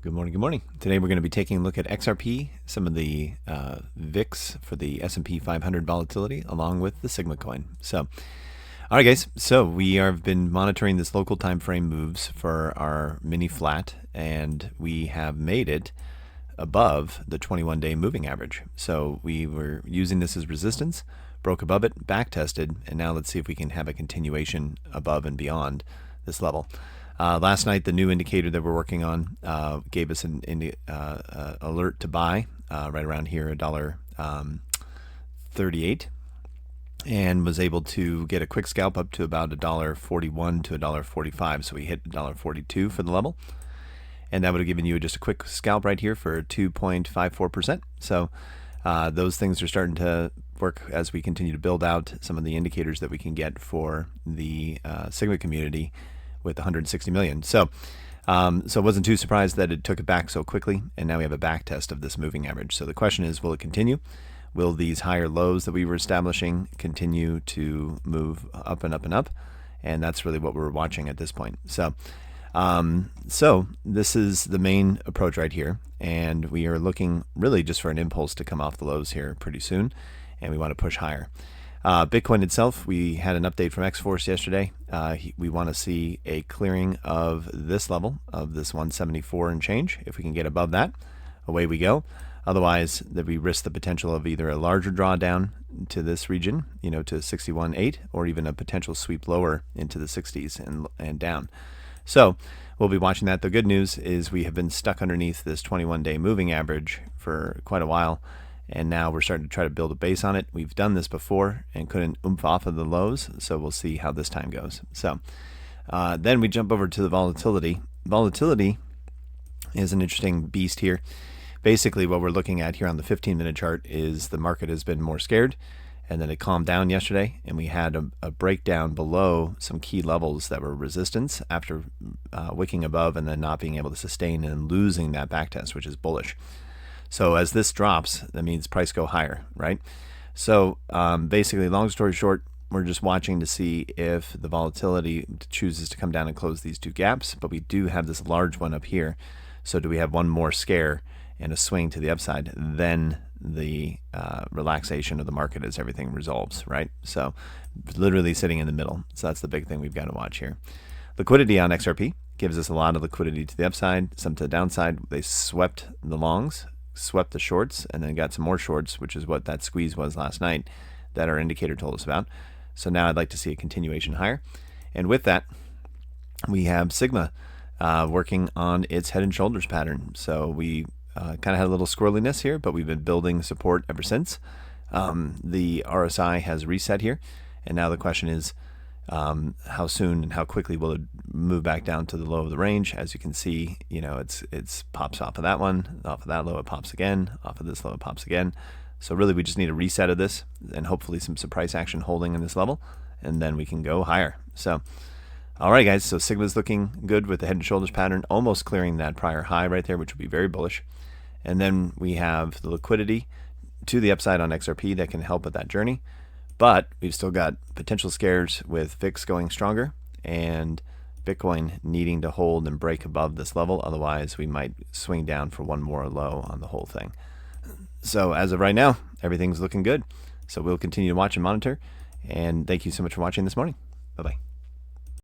Good morning. Good morning. Today we're going to be taking a look at XRP, some of the VIX for the S&P 500 volatility, along with the Sigma coin. So, all right, guys. So we have been monitoring this local time frame moves for our mini flat, and we have made it above the 21-day moving average. So we were using this as resistance, broke above it, back tested, and now let's see if we can have a continuation above and beyond this level. Last night, the new indicator that we're working on gave us an alert to buy right around here, $1.38, and was able to get a quick scalp up to about $1.41 to $1.45. So we hit $1.42 for the level, and that would have given you just a quick scalp right here for 2.54%. So those things are starting to work as we continue to build out some of the indicators that we can get for the Sigma community with 160 million. So I wasn't too surprised that it took it back so quickly, and now we have a back test of this moving average. So the question is, will it continue? Will these higher lows that we were establishing continue to move up and up and up? And that's really what we're watching at this point. So this is the main approach right here, and we are looking really just for an impulse to come off the lows here pretty soon, and we want to push higher. Bitcoin itself, we had an update from X-Force yesterday. We want to see a clearing of this level, of this 174 and change. If we can get above that, away we go. Otherwise, that we risk the potential of either a larger drawdown to this region, to 61.8, or even a potential sweep lower into the 60s and down. So we'll be watching that. The good news is we have been stuck underneath this 21-day moving average for quite a while, and now we're starting to try to build a base on it. We've done this before and couldn't oomph off of the lows, so we'll see how this time goes. So then we jump over to the volatility. Volatility is an interesting beast here. Basically, what we're looking at here on the 15-minute chart is the market has been more scared, and then it calmed down yesterday, and we had a breakdown below some key levels that were resistance after wicking above and then not being able to sustain and losing that backtest, which is bullish. So as this drops, that means price go higher, right? So basically, long story short, we're just watching to see if the volatility chooses to come down and close these two gaps, but we do have this large one up here. So do we have one more scare and a swing to the upside, then the relaxation of the market as everything resolves, right? So literally sitting in the middle. So that's the big thing we've got to watch here. Liquidity on XRP gives us a lot of liquidity to the upside, some to the downside. They swept the longs, swept the shorts, and then got some more shorts, which is what that squeeze was last night that our indicator told us about. So now I'd like to see a continuation higher. And with that, we have Sigma working on its head and shoulders pattern. So we kind of had a little squirreliness here, but we've been building support ever since. The RSI has reset here, and now the question is how soon and how quickly will it move back down to the low of the range. As you can see, it's pops off of that one, off of that low it pops again, off of this low it pops again. So really we just need a reset of this and hopefully some price action holding in this level, and then we can go higher. So all right, guys, so Sigma's looking good with the head and shoulders pattern, almost clearing that prior high right there, which would be very bullish. And then we have the liquidity to the upside on XRP that can help with that journey. But we've still got potential scares with VIX going stronger and Bitcoin needing to hold and break above this level. Otherwise, we might swing down for one more low on the whole thing. So as of right now, everything's looking good. So we'll continue to watch and monitor. And thank you so much for watching this morning. Bye-bye.